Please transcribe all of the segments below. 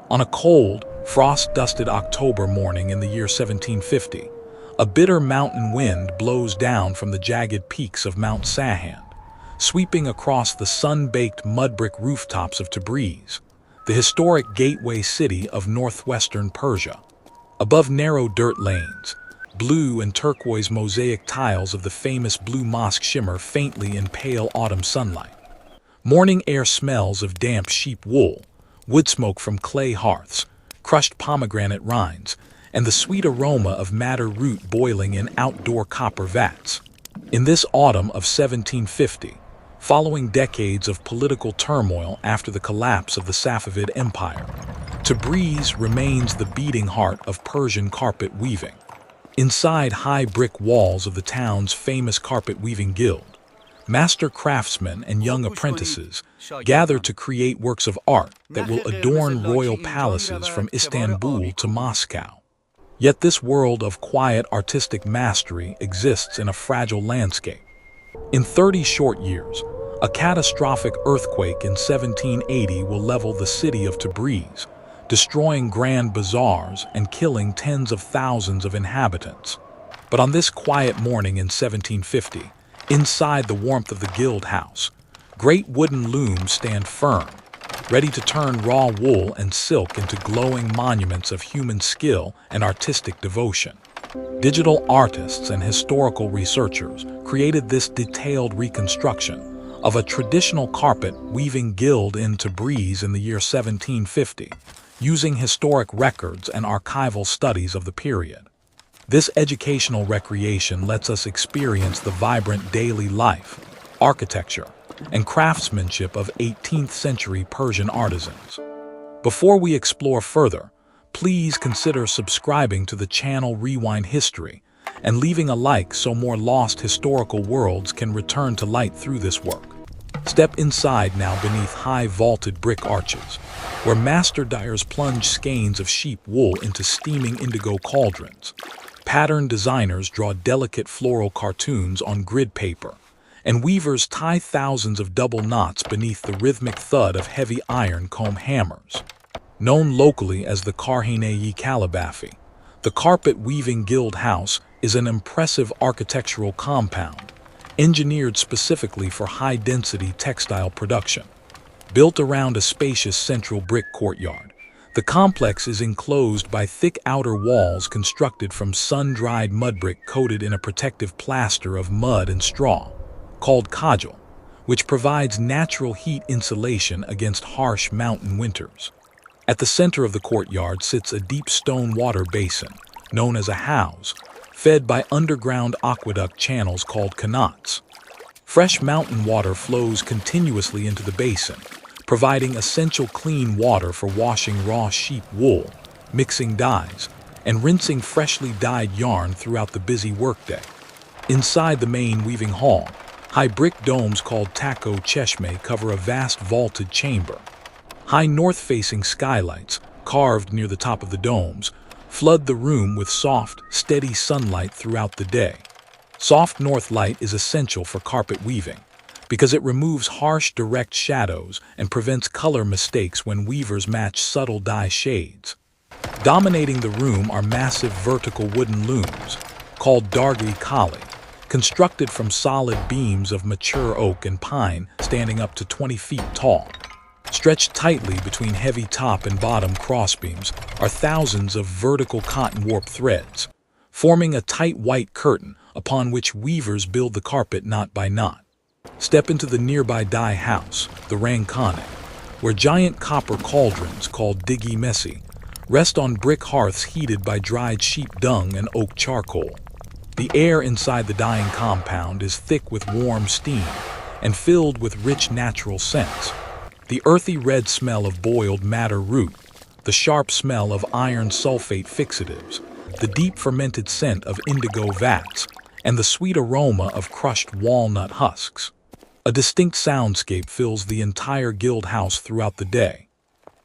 On a cold, frost-dusted October morning in the year 1750, a bitter mountain wind blows down from the jagged peaks of Mount Sahand, sweeping across the sun-baked mud-brick rooftops of Tabriz, the historic gateway city of northwestern Persia. Above narrow dirt lanes, blue and turquoise mosaic tiles of the famous Blue Mosque shimmer faintly in pale autumn sunlight. Morning air smells of damp sheep wool, wood smoke from clay hearths, crushed pomegranate rinds, and the sweet aroma of madder root boiling in outdoor copper vats. In this autumn of 1750, following decades of political turmoil after the collapse of the Safavid Empire, Tabriz remains the beating heart of Persian carpet weaving. Inside high brick walls of the town's famous carpet weaving guild, master craftsmen and young apprentices gather to create works of art that will adorn royal palaces from Istanbul to Moscow. Yet this world of quiet artistic mastery exists in a fragile landscape. In 30 short years, a catastrophic earthquake in 1780 will level the city of Tabriz, destroying grand bazaars and killing tens of thousands of inhabitants. But on this quiet morning in 1750, inside the warmth of the guild house, great wooden looms stand firm, ready to turn raw wool and silk into glowing monuments of human skill and artistic devotion. Digital artists and historical researchers created this detailed reconstruction of a traditional carpet weaving guild in Tabriz in the year 1750, using historic records and archival studies of the period. This educational recreation lets us experience the vibrant daily life, architecture, and craftsmanship of 18th century Persian artisans. Before we explore further, please consider subscribing to the channel Rewind History and leaving a like so more lost historical worlds can return to light through this work. Step inside now beneath high vaulted brick arches, where master dyers plunge skeins of sheep wool into steaming indigo cauldrons. Pattern designers draw delicate floral cartoons on grid paper, and weavers tie thousands of double knots beneath the rhythmic thud of heavy iron comb hammers. Known locally as the kārhāneh-ye kārhāneh-ye, the Carpet Weaving Guild House is an impressive architectural compound, engineered specifically for high-density textile production. Built around a spacious central brick courtyard, the complex is enclosed by thick outer walls constructed from sun-dried mud brick coated in a protective plaster of mud and straw, called kajal, which provides natural heat insulation against harsh mountain winters. At the center of the courtyard sits a deep stone water basin, known as a house, fed by underground aqueduct channels called qanats. Fresh mountain water flows continuously into the basin, providing essential clean water for washing raw sheep wool, mixing dyes, and rinsing freshly dyed yarn throughout the busy workday. Inside the main weaving hall, high brick domes called tako cheshme cover a vast vaulted chamber. High north-facing skylights, carved near the top of the domes, flood the room with soft, steady sunlight throughout the day. Soft north light is essential for carpet weaving because it removes harsh, direct shadows and prevents color mistakes when weavers match subtle dye shades. Dominating the room are massive vertical wooden looms, called dargi-kali, constructed from solid beams of mature oak and pine standing up to 20 feet tall. Stretched tightly between heavy top and bottom crossbeams are thousands of vertical cotton warp threads, forming a tight white curtain upon which weavers build the carpet knot by knot. Step into the nearby dye house, the Reconstruction, where giant copper cauldrons called digi-mesi rest on brick hearths heated by dried sheep dung and oak charcoal. The air inside the dyeing compound is thick with warm steam and filled with rich natural scents. The earthy red smell of boiled madder root, the sharp smell of iron sulfate fixatives, the deep fermented scent of indigo vats, and the sweet aroma of crushed walnut husks. A distinct soundscape fills the entire guild house throughout the day.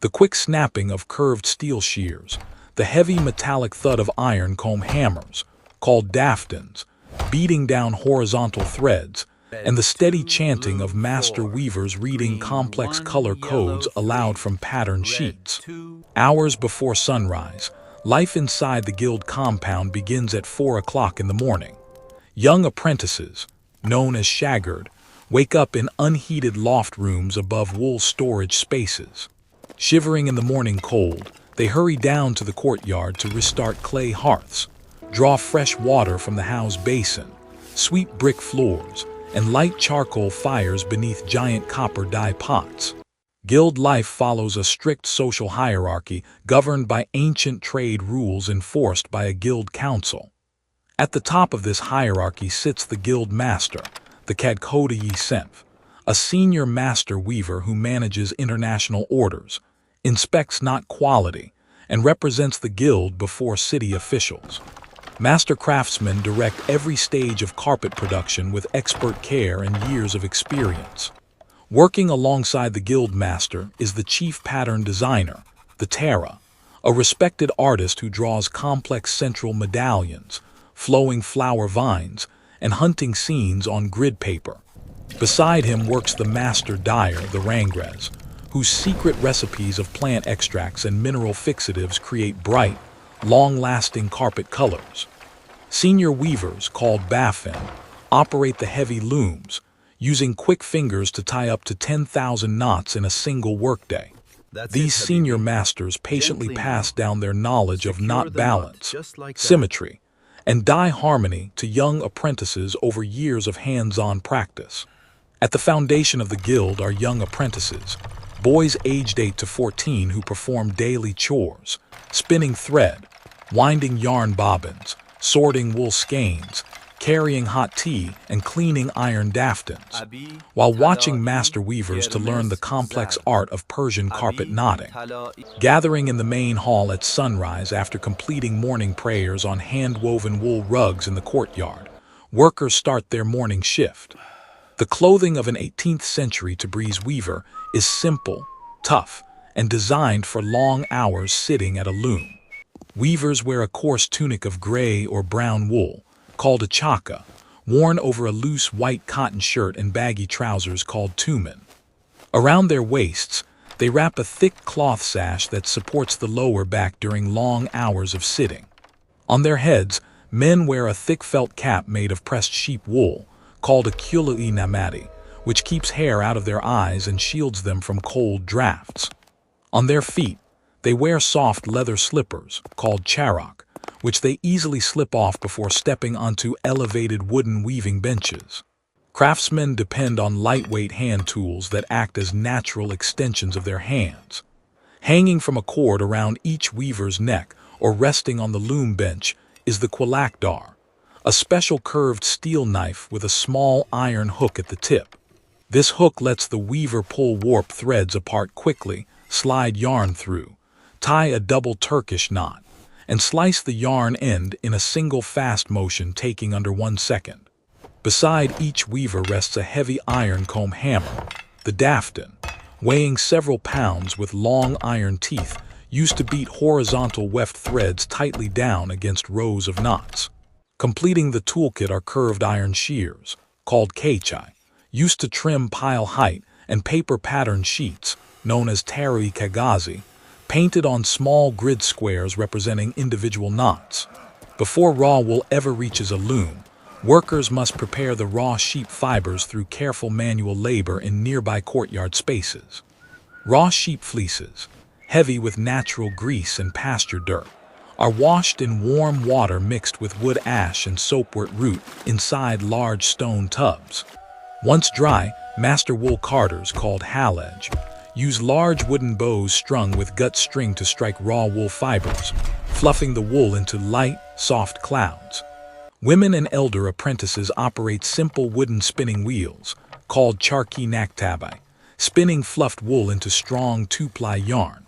The quick snapping of curved steel shears, the heavy metallic thud of iron comb hammers, called daftīns, beating down horizontal threads, and the steady chanting of master weavers reading complex color codes aloud from patterned sheets. Hours before sunrise, life inside the guild compound begins at 4 o'clock in the morning. Young apprentices, known as shaggird, wake up in unheated loft rooms above wool storage spaces. Shivering in the morning cold, they hurry down to the courtyard to restart clay hearths, draw fresh water from the house basin, sweep brick floors, and light charcoal fires beneath giant copper dye pots. Guild life follows a strict social hierarchy governed by ancient trade rules enforced by a guild council. At the top of this hierarchy sits the guild master, the kārhāneh-ye, a senior master weaver who manages international orders, inspects knot quality, and represents the guild before city officials. Master craftsmen direct every stage of carpet production with expert care and years of experience. Working alongside the guild master is the chief pattern designer, the dyer, a respected artist who draws complex central medallions, flowing flower vines, and hunting scenes on grid paper. Beside him works the master dyer, the rangres, whose secret recipes of plant extracts and mineral fixatives create bright, long-lasting carpet colors. Senior weavers, called daftīn, operate the heavy looms, using quick fingers to tie up to 10,000 knots in a single workday. These senior masters patiently pass down their knowledge of knot balance, symmetry, and dye harmony to young apprentices over years of hands-on practice. At the foundation of the guild are young apprentices, boys aged 8 to 14 who perform daily chores, spinning thread, winding yarn bobbins, sorting wool skeins, carrying hot tea, and cleaning iron daftīns, while watching master weavers to learn the complex art of Persian carpet knotting. Gathering in the main hall at sunrise after completing morning prayers on hand-woven wool rugs in the courtyard, workers start their morning shift. The clothing of an 18th century Tabriz weaver is simple, tough, and designed for long hours sitting at a loom. Weavers wear a coarse tunic of gray or brown wool, called a chaka, worn over a loose white cotton shirt and baggy trousers called tumen. Around their waists, they wrap a thick cloth sash that supports the lower back during long hours of sitting. On their heads, men wear a thick felt cap made of pressed sheep wool, called a qullāq-dār, which keeps hair out of their eyes and shields them from cold drafts. On their feet, they wear soft leather slippers, called chores, which they easily slip off before stepping onto elevated wooden weaving benches. Craftsmen depend on lightweight hand tools that act as natural extensions of their hands. Hanging from a cord around each weaver's neck or resting on the loom bench is the qullāq-dār, a special curved steel knife with a small iron hook at the tip. This hook lets the weaver pull warp threads apart quickly, slide yarn through, tie a double Turkish knot, and slice the yarn end in a single fast motion taking under 1 second. Beside each weaver rests a heavy iron comb hammer, the daftīn, weighing several pounds with long iron teeth used to beat horizontal weft threads tightly down against rows of knots. Completing the toolkit are curved iron shears, called qālībāfī, used to trim pile height and paper pattern sheets, known as tariq, painted on small grid squares representing individual knots. Before raw wool ever reaches a loom, workers must prepare the raw sheep fibers through careful manual labor in nearby courtyard spaces. Raw sheep fleeces, heavy with natural grease and pasture dirt, are washed in warm water mixed with wood ash and soapwort root inside large stone tubs. Once dry, master wool carders, called lavāsh, use large wooden bows strung with gut string to strike raw wool fibers, fluffing the wool into light, soft clouds. Women and elder apprentices operate simple wooden spinning wheels, called kārhāneh-ye, spinning fluffed wool into strong 2-ply yarn.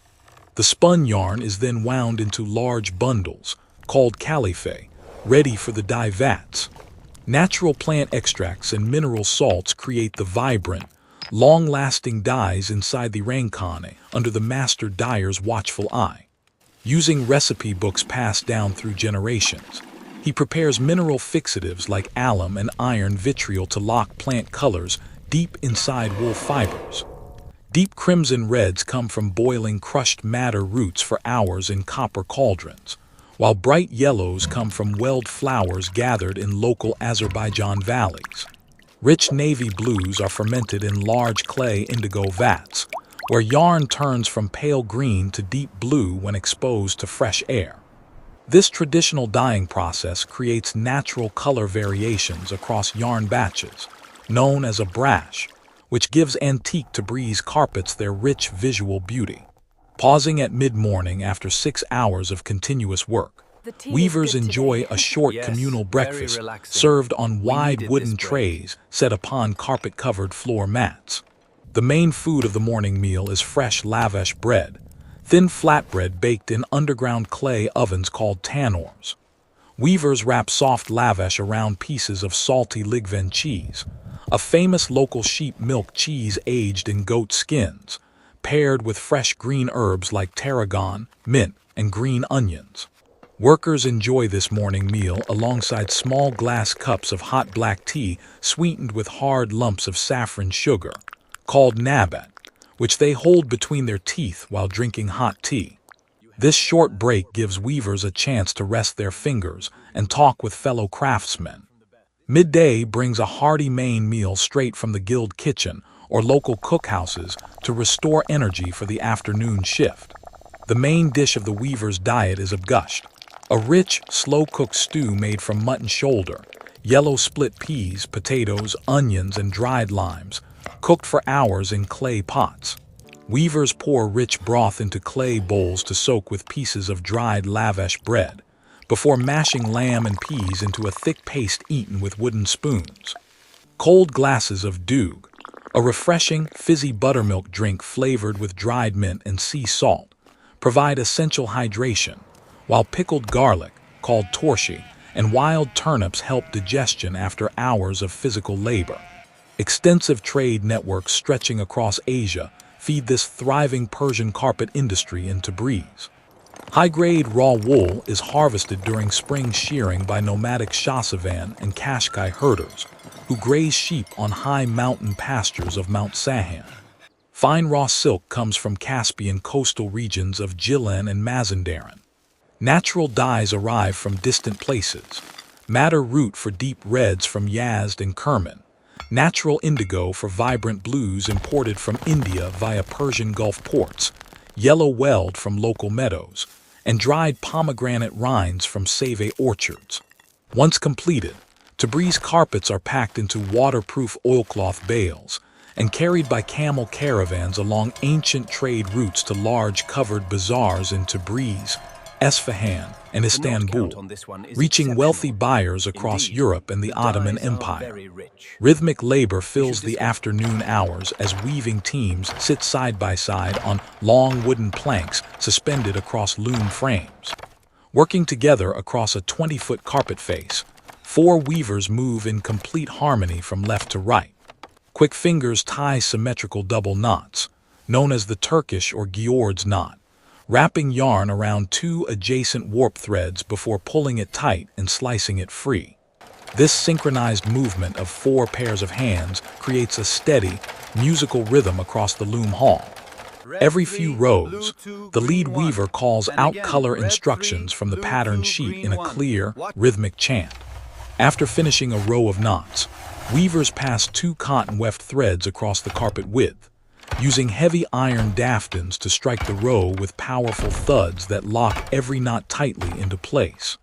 The spun yarn is then wound into large bundles, called kārhāneh-ye, ready for the dye vats. Natural plant extracts and mineral salts create the vibrant, long-lasting dyes inside the Reconstruction under the master dyer's watchful eye. Using recipe books passed down through generations, He prepares mineral fixatives like alum and iron vitriol to lock plant colors deep inside wool fibers. Deep crimson reds come from boiling crushed madder roots for hours in copper cauldrons, while bright yellows come from weld flowers gathered in local Azerbaijan valleys. Rich navy blues are fermented in large clay indigo vats, where yarn turns from pale green to deep blue when exposed to fresh air. This traditional dyeing process creates natural color variations across yarn batches, known as a brash, which gives antique Tabriz carpets their rich visual beauty. Pausing at mid-morning after 6 hours of continuous work, weavers enjoy a short communal breakfast served on wide wooden trays set upon carpet-covered floor mats. The main food of the morning meal is fresh lavāsh bread, thin flatbread baked in underground clay ovens called tannoors. Weavers wrap soft lavāsh around pieces of salty Lighvan cheese, a famous local sheep milk cheese aged in goat skins, paired with fresh green herbs like tarragon, mint, and green onions. Workers enjoy this morning meal alongside small glass cups of hot black tea sweetened with hard lumps of saffron sugar, called nabat, which they hold between their teeth while drinking hot tea. This short break gives weavers a chance to rest their fingers and talk with fellow craftsmen. Midday brings a hearty main meal straight from the guild kitchen or local cookhouses to restore energy for the afternoon shift. The main dish of the weaver's diet is ābgūsht, a rich, slow-cooked stew made from mutton shoulder, yellow split peas, potatoes, onions, and dried limes, cooked for hours in clay pots. Weavers pour rich broth into clay bowls to soak with pieces of dried lavāsh bread, before mashing lamb and peas into a thick paste eaten with wooden spoons. Cold glasses of doogh, a refreshing, fizzy buttermilk drink flavored with dried mint and sea salt, provide essential hydration, while pickled garlic, called torshi, and wild turnips help digestion after hours of physical labor. Extensive trade networks stretching across Asia feed this thriving Persian carpet industry in Tabriz. High-grade raw wool is harvested during spring shearing by nomadic Esfahan and Qashqai herders, who graze sheep on high mountain pastures of Mount Sahan. Fine raw silk comes from Caspian coastal regions of Gilan and Mazandaran. Natural dyes arrive from distant places. Madder root for deep reds from Yazd and Kerman. Natural indigo for vibrant blues imported from India via Persian Gulf ports. Yellow weld from local meadows, and dried pomegranate rinds from Save orchards. Once completed, Tabriz carpets are packed into waterproof oilcloth bales and carried by camel caravans along ancient trade routes to large covered bazaars in Tabriz, Esfahan, and Istanbul, reaching wealthy buyers across Europe and the Ottoman Empire. Rhythmic labor fills the afternoon hours as weaving teams sit side by side on long wooden planks suspended across loom frames. Working together across a 20-foot carpet face, 4 weavers move in complete harmony from left to right. Quick fingers tie symmetrical double knots, known as the Turkish or Giord's knot, wrapping yarn around 2 adjacent warp threads before pulling it tight and slicing it free. This synchronized movement of 4 pairs of hands creates a steady, musical rhythm across the loom hall. Every few rows, the lead weaver calls out color instructions from the pattern sheet in a clear, rhythmic chant. After finishing a row of knots, weavers pass 2 cotton weft threads across the carpet width, using heavy iron daftīns to strike the row with powerful thuds that lock every knot tightly into place.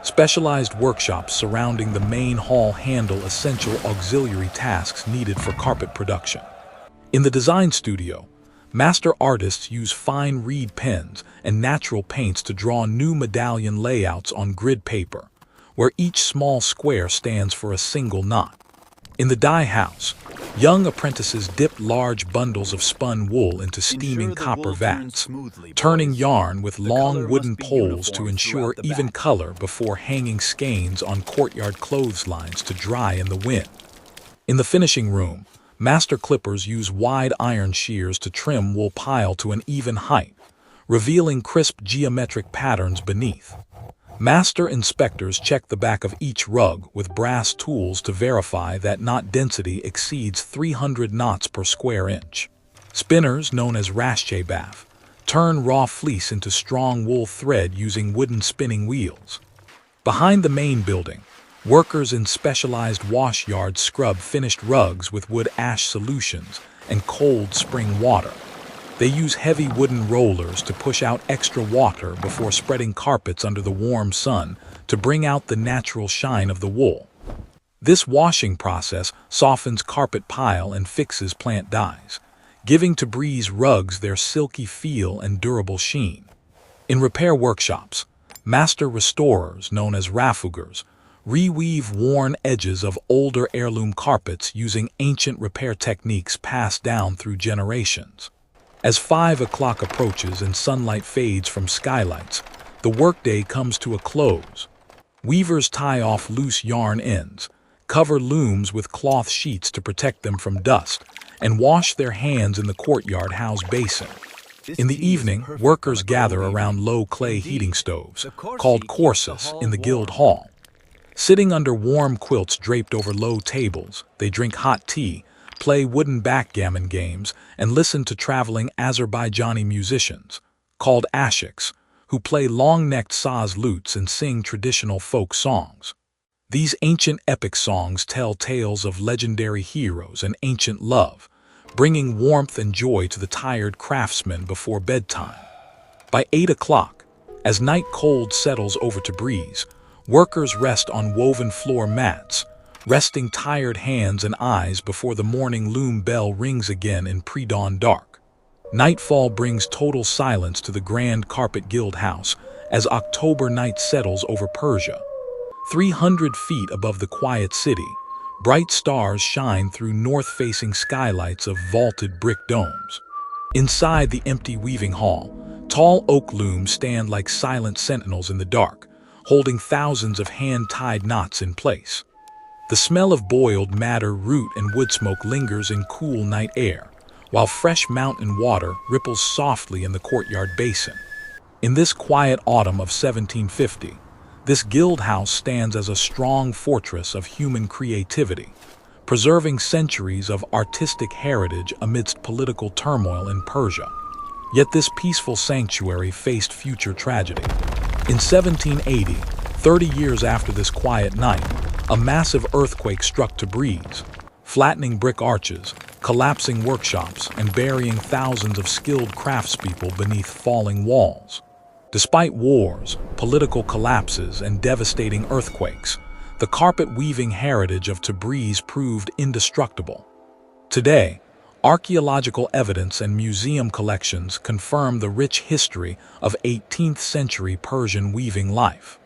Specialized workshops surrounding the main hall handle essential auxiliary tasks needed for carpet production. In the design studio, master artists use fine reed pens and natural paints to draw new medallion layouts on grid paper, where each small square stands for a single knot. In the dye house, young apprentices dip large bundles of spun wool into steaming copper vats, turning yarn with long wooden poles to ensure even color before hanging skeins on courtyard clotheslines to dry in the wind. In the finishing room, master clippers use wide iron shears to trim wool pile to an even height, revealing crisp geometric patterns beneath. Master inspectors check the back of each rug with brass tools to verify that knot density exceeds 300 knots per square inch. Spinners, known as kārhāneh-ye, turn raw fleece into strong wool thread using wooden spinning wheels. Behind the main building, workers in specialized wash yards scrub finished rugs with wood ash solutions and cold spring water. They use heavy wooden rollers to push out extra water before spreading carpets under the warm sun to bring out the natural shine of the wool. This washing process softens carpet pile and fixes plant dyes, giving Tabriz rugs their silky feel and durable sheen. In repair workshops, master restorers, known as rafugers, reweave worn edges of older heirloom carpets using ancient repair techniques passed down through generations. As 5 o'clock approaches and sunlight fades from skylights, the workday comes to a close. Weavers tie off loose yarn ends, cover looms with cloth sheets to protect them from dust, and wash their hands in the courtyard house basin. In the evening, workers gather around low clay heating stoves, called chores, in the guild hall. Sitting under warm quilts draped over low tables, they drink hot tea, play wooden backgammon games, and listen to traveling Azerbaijani musicians, called ashiks, who play long-necked saz lutes and sing traditional folk songs. These ancient epic songs tell tales of legendary heroes and ancient love, bringing warmth and joy to the tired craftsmen before bedtime. By 8 o'clock, as night cold settles over Tabriz, workers rest on woven floor mats, resting tired hands and eyes before the morning loom bell rings again in pre-dawn dark. Nightfall brings total silence to the grand carpet guild house as October night settles over Persia. 300 feet above the quiet city, bright stars shine through north-facing skylights of vaulted brick domes. Inside the empty weaving hall, tall oak looms stand like silent sentinels in the dark, holding thousands of hand-tied knots in place. The smell of boiled madder root and wood smoke lingers in cool night air, while fresh mountain water ripples softly in the courtyard basin. In this quiet autumn of 1750, this guild house stands as a strong fortress of human creativity, preserving centuries of artistic heritage amidst political turmoil in Persia. Yet this peaceful sanctuary faced future tragedy. In 1780, 30 years after this quiet night, a massive earthquake struck Tabriz, flattening brick arches, collapsing workshops, and burying thousands of skilled craftspeople beneath falling walls. Despite wars, political collapses, and devastating earthquakes, the carpet-weaving heritage of Tabriz proved indestructible. Today, archaeological evidence and museum collections confirm the rich history of 18th-century Persian weaving life.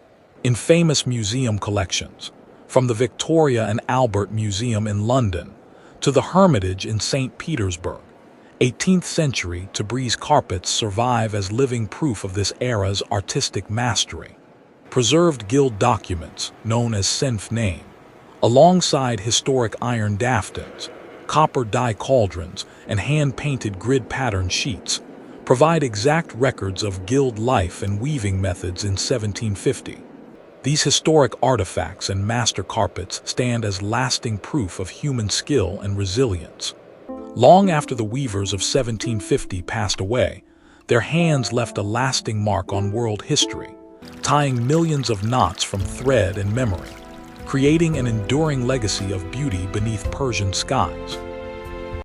In famous museum collections, from the Victoria and Albert Museum in London to the Hermitage in St. Petersburg, 18th century Tabriz carpets survive as living proof of this era's artistic mastery. Preserved guild documents, known as senf name, alongside historic iron daftins, copper dye cauldrons, and hand-painted grid-pattern sheets, provide exact records of guild life and weaving methods in 1750. These historic artifacts and master carpets stand as lasting proof of human skill and resilience. Long after the weavers of 1750 passed away, their hands left a lasting mark on world history, tying millions of knots from thread and memory, creating an enduring legacy of beauty beneath Persian skies.